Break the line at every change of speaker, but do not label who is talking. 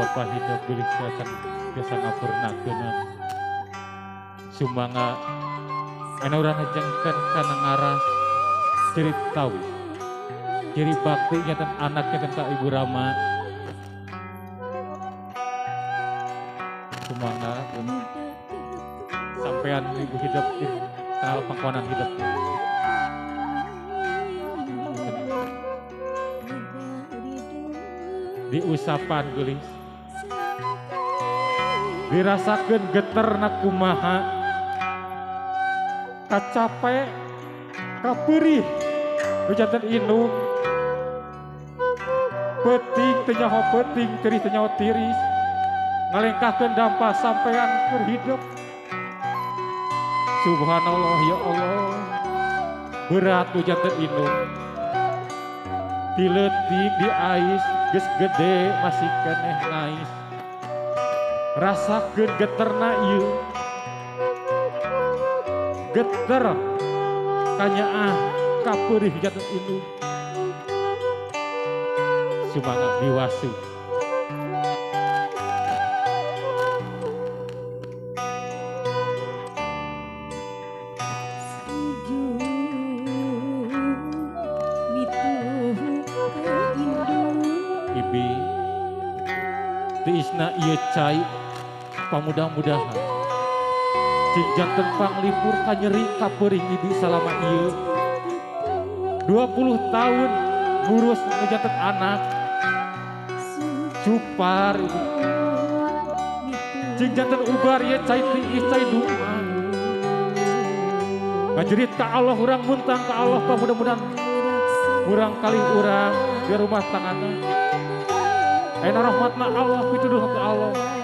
Bapa hidup gelis biasa ngapurnakeun sumanga anu urang ngajengkeun kana ngaras ciri tahu ciri bakti nyaten anaknya tentang Ibu Rama sumanga sampean Ibu hidup kenal pangkonan hidup diusapan gelis dirasakeun geterna kumaha kacape kaperih bejanten indung peting teu nyaho peting tiris teu nyaho tiris ngalengkahkeun dampa sampean keur hidup subhanallah ya Allah berat bejanten indung diletik di ais geus gede masih keneh nais rasakeun geterna ieu geter kanyaah kapeurih janten indung sumangga diwasu Ibi tiisna ieu cai pamudah-mudahan cing janten panglipur kanyeri kapeurih Ibi salama ieu 20 tahun ngurus ngejanten anak cupar Ibi cing janten ubar ieu cai tiis cai duka ngajerit ka Allah urang muntang ka Allah pamudah-mudahan urang kali urang di rumah tanganna ena rahmatna Allah pituduh ke Allah